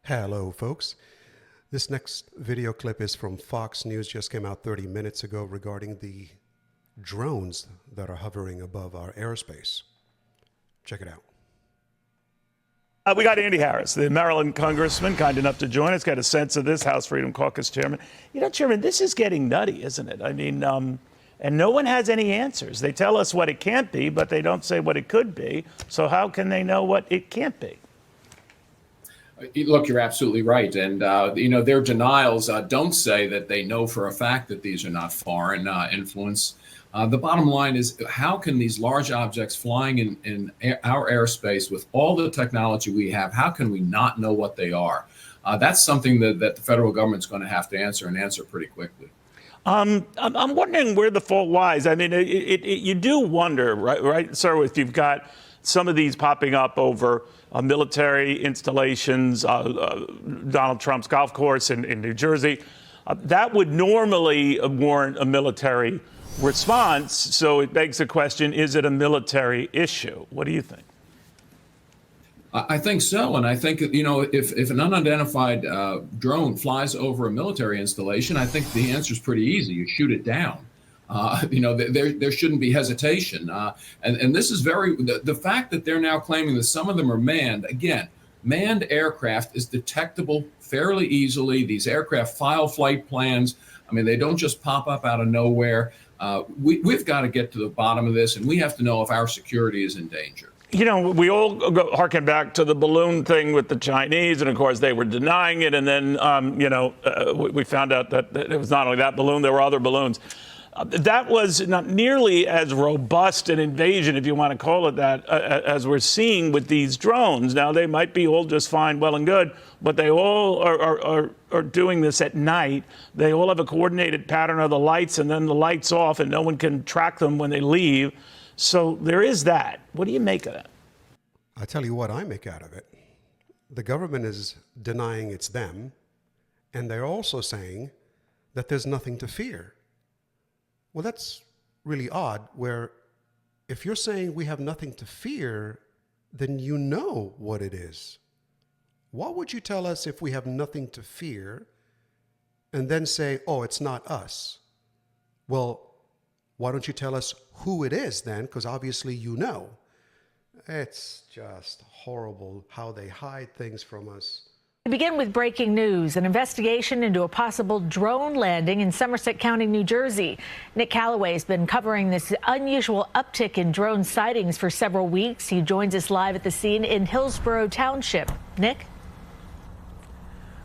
Hello, folks. This next video clip is from Fox News, just came out 30 minutes ago regarding the drones that are hovering above our airspace. Check it out. We got Andy Harris, the Maryland congressman, kind enough to join us, got a sense of this, House Freedom Caucus chairman. You know, Chairman, this is getting nutty, isn't it? I mean, and no one has any answers. They tell us what it can't be, but they don't say what it could be. So how can they know what it can't be? Look, you're absolutely right. And, their denials don't say that they know for a fact that these are not foreign influence. The bottom line is, how can these large objects flying in our airspace with all the technology we have, how can we not know what they are? That's something that the federal government's going to have to answer, and answer pretty quickly. I'm wondering where the fault lies. I mean, you do wonder, right, sir, if you've got some of these popping up over military installations, Donald Trump's golf course in New Jersey, that would normally warrant a military response. So it begs the question, is it a military issue? What do you think? I think so. And I think, if an unidentified drone flies over a military installation, I think the answer is pretty easy. You shoot it down. There shouldn't be hesitation. And this is the fact that they're now claiming that some of them are manned. Again, manned aircraft is detectable fairly easily. These aircraft file flight plans. I mean, they don't just pop up out of nowhere. We've got to get to the bottom of this, and we have to know if our security is in danger. You know, we all harken back to the balloon thing with the Chinese, and of course they were denying it. And then, we found out that it was not only that balloon, there were other balloons. That was not nearly as robust an invasion, if you want to call it that, as we're seeing with these drones. Now, they might be all just fine, well and good, but they all are doing this at night. They all have a coordinated pattern of the lights and then the lights off, and no one can track them when they leave. So there is that. What do you make of that? I tell you what I make out of it. The government is denying it's them, and they're also saying that there's nothing to fear. Well, that's really odd, where if you're saying we have nothing to fear, then you know what it is. Why would you tell us if we have nothing to fear and then say, oh, it's not us? Well, why don't you tell us who it is then? Because obviously you know. It's just horrible how they hide things from us. We begin with breaking news, an investigation into a possible drone landing in Somerset County, New Jersey. Nick Calloway has been covering this unusual uptick in drone sightings for several weeks. He joins us live at the scene in Hillsborough Township. Nick?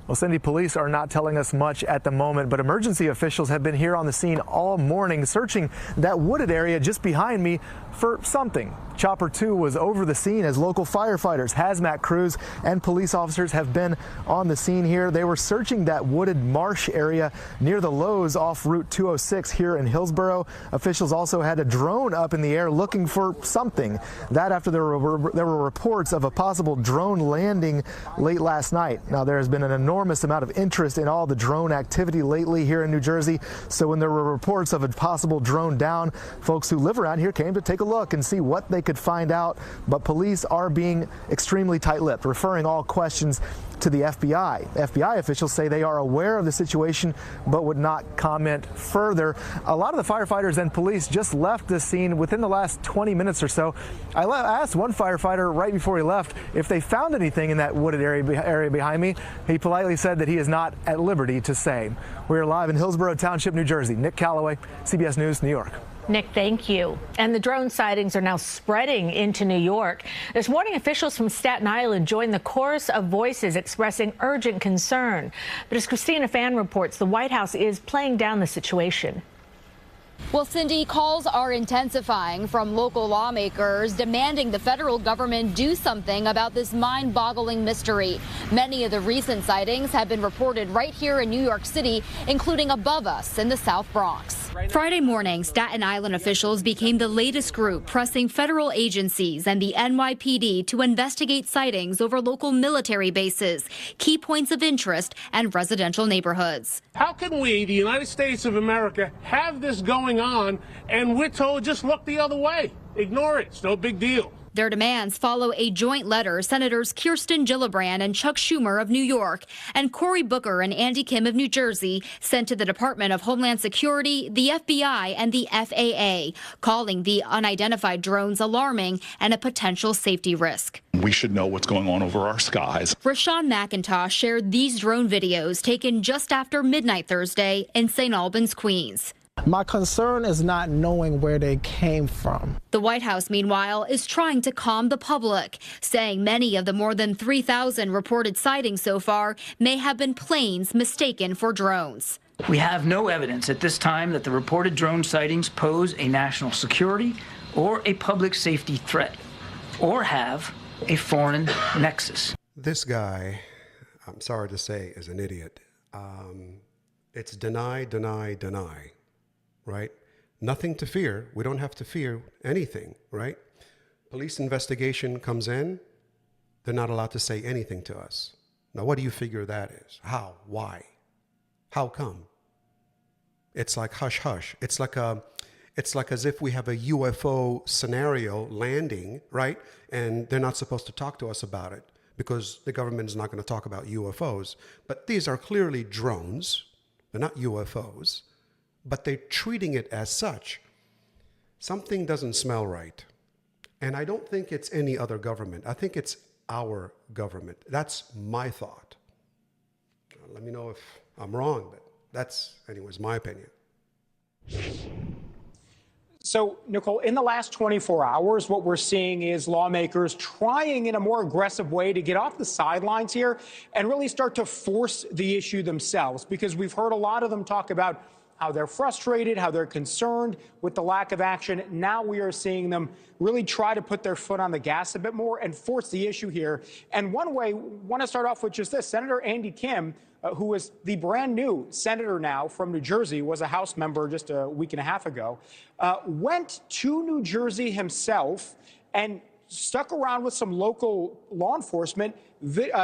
Well, Cindy, police are not telling us much at the moment, but emergency officials have been here on the scene all morning searching that wooded area just behind me for something. Chopper 2 was over the scene as local firefighters, hazmat crews, and police officers have been on the scene here. They were searching that wooded marsh area near the Lowe's off Route 206 here in Hillsborough. Officials also had a drone up in the air looking for something. That after there were reports of a possible drone landing late last night. Now, there has been an enormous amount of interest in all the drone activity lately here in New Jersey. So when there were reports of a possible drone down, folks who live around here came to take a look and see what they could find out. But police are being extremely tight-lipped, referring all questions to the FBI. FBI officials say they are aware of the situation but would not comment further. A lot of the firefighters and police just left this scene within the last 20 minutes or so. I asked one firefighter right before he left if they found anything in that wooded area behind me. He politely said that he is not at liberty to say. We are live in Hillsborough Township, New Jersey. Nick Calloway, CBS News, New York. Nick, thank you. And the drone sightings are now spreading into New York. This morning, officials from Staten Island joined the chorus of voices expressing urgent concern. But as Christina Fan reports, the White House is playing down the situation. Well, Cindy, calls are intensifying from local lawmakers demanding the federal government do something about this mind-boggling mystery. Many of the recent sightings have been reported right here in New York City, including above us in the South Bronx. Friday morning, Staten Island officials became the latest group pressing federal agencies and the NYPD to investigate sightings over local military bases, key points of interest, and residential neighborhoods. How can we, the United States of America, have this going on and we're told just look the other way? Ignore it. It's no big deal. Their demands follow a joint letter Senators Kirsten Gillibrand and Chuck Schumer of New York and Cory Booker and Andy Kim of New Jersey sent to the Department of Homeland Security, the FBI, and the FAA, calling the unidentified drones alarming and a potential safety risk. We should know what's going on over our skies. Rashawn McIntosh shared these drone videos taken just after midnight Thursday in St. Albans, Queens. My concern is not knowing where they came from. The White House, meanwhile, is trying to calm the public, saying many of the more than 3,000 reported sightings so far may have been planes mistaken for drones. We have no evidence at this time that the reported drone sightings pose a national security or a public safety threat or have a foreign nexus. This guy, I'm sorry to say, is an idiot. It's deny, deny, deny. Right? Nothing to fear. We don't have to fear anything, right? Police investigation comes in, they're not allowed to say anything to us. Now, what do you figure that is? How? Why? How come? It's like hush hush. It's like as if we have a UFO scenario landing, right? And they're not supposed to talk to us about it because the government is not going to talk about UFOs. But these are clearly drones. They're not UFOs. But they're treating it as such. Something doesn't smell right. And I don't think it's any other government. I think it's our government. That's my thought. Let me know if I'm wrong, but that's, anyways, my opinion. So, Nicole, in the last 24 hours, what we're seeing is lawmakers trying in a more aggressive way to get off the sidelines here and really start to force the issue themselves, because we've heard a lot of them talk about how they're frustrated, how they're concerned with the lack of action. Now we are seeing them really try to put their foot on the gas a bit more and force the issue here. And one way, I want to start off with just this. Senator Andy Kim, who is the brand new senator now from New Jersey, was a House member just a week and a half ago, went to New Jersey himself and stuck around with some local law enforcement,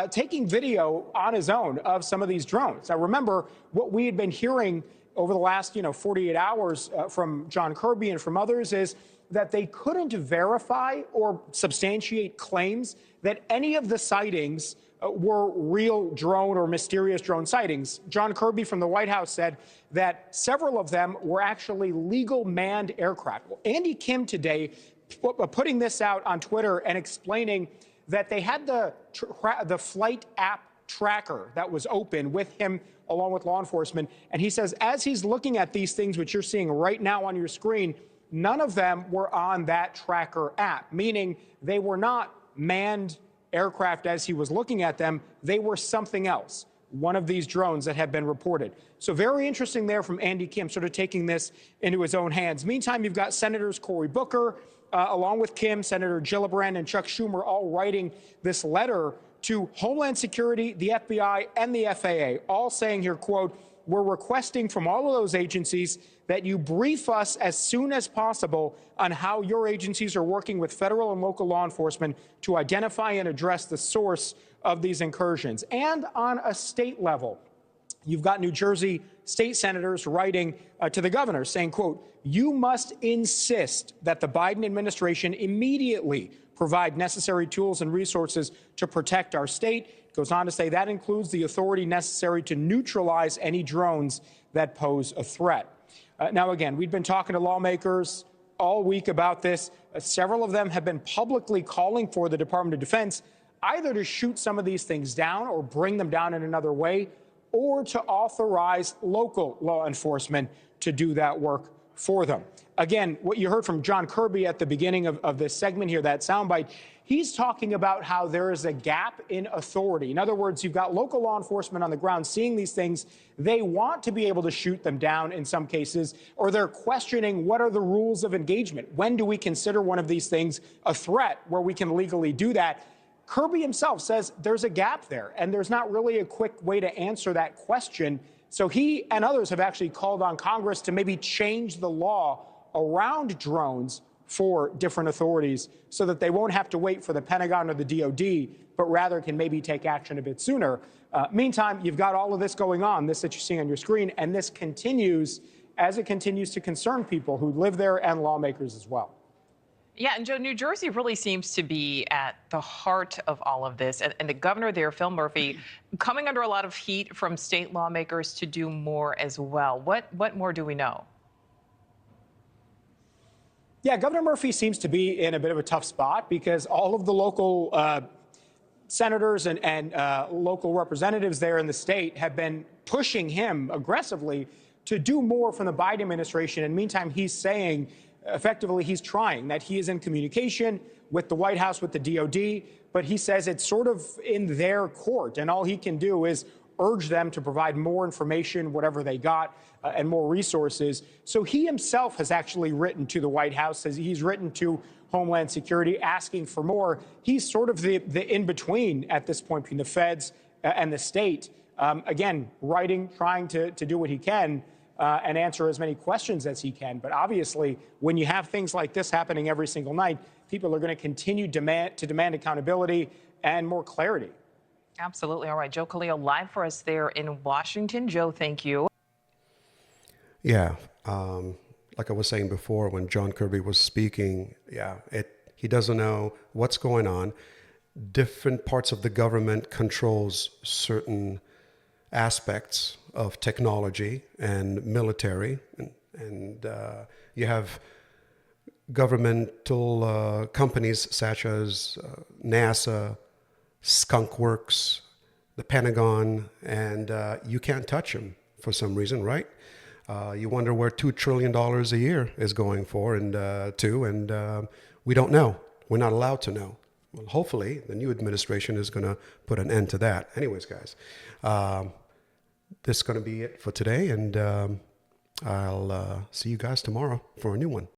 taking video on his own of some of these drones. Now, remember what we had been hearing over the last 48 hours from John Kirby and from others is that they couldn't verify or substantiate claims that any of the sightings were real drone or mysterious drone sightings. John Kirby from the White House said that several of them were actually legal manned aircraft. Well, Andy Kim today putting this out on Twitter and explaining that they had the flight app tracker that was open with him along with law enforcement. And he says, as he's looking at these things, which you're seeing right now on your screen, none of them were on that tracker app, meaning they were not manned aircraft as he was looking at them. They were something else, one of these drones that have been reported. So very interesting there from Andy Kim, sort of taking this into his own hands. Meantime, you've got Senators Cory Booker, along with Kim, Senator Gillibrand and Chuck Schumer all writing this letter to Homeland Security, the FBI, and the FAA, all saying here, quote, we're requesting from all of those agencies that you brief us as soon as possible on how your agencies are working with federal and local law enforcement to identify and address the source of these incursions. And on a state level, you've got New Jersey state senators writing to the governor saying, quote, you must insist that the Biden administration immediately provide necessary tools and resources to protect our state. It goes on to say that includes the authority necessary to neutralize any drones that pose a threat. Now, again, we've been talking to lawmakers all week about this. Several of them have been publicly calling for the Department of Defense either to shoot some of these things down or bring them down in another way, or to authorize local law enforcement to do that work for them. Again, what you heard from John Kirby at the beginning of this segment here, that soundbite, he's talking about how there is a gap in authority. In other words, you've got local law enforcement on the ground seeing these things. They want to be able to shoot them down in some cases, or they're questioning what are the rules of engagement? When do we consider one of these things a threat where we can legally do that? Kirby himself says there's a gap there, and there's not really a quick way to answer that question. So he and others have actually called on Congress to maybe change the law around drones for different authorities so that they won't have to wait for the Pentagon or the DOD, but rather can maybe take action a bit sooner. Meantime, you've got all of this going on, this that you're seeing on your screen, and this continues as it continues to concern people who live there and lawmakers as well. Yeah, and Joe, New Jersey really seems to be at the heart of all of this. And the governor there, Phil Murphy, coming under a lot of heat from state lawmakers to do more as well. What more do we know? Yeah, Governor Murphy seems to be in a bit of a tough spot because all of the local senators and local representatives there in the state have been pushing him aggressively to do more from the Biden administration. And meantime, he's saying effectively he's trying, that he is in communication with the White House, with the DOD, but he says it's sort of in their court. And all he can do is urge them to provide more information, whatever they got, and more resources. So he himself has actually written to the White House, he's written to Homeland Security asking for more. He's sort of the in-between at this point between the feds and the state. Again, writing, trying to do what he can and answer as many questions as he can. But obviously, when you have things like this happening every single night, people are going to continue to demand accountability and more clarity. Absolutely. All right, Joe Khalil live for us there in Washington. Joe, thank you. Yeah, like I was saying before when John Kirby was speaking, he doesn't know what's going on. Different parts of the government controls certain aspects of technology and military, and you have governmental companies such as NASA, Skunk Works, the Pentagon, and you can't touch them for some reason, right? You wonder where $2 trillion a year is going for, and we don't know. We're not allowed to know. Well, hopefully, the new administration is going to put an end to that. Anyways, guys, this is going to be it for today, and I'll see you guys tomorrow for a new one.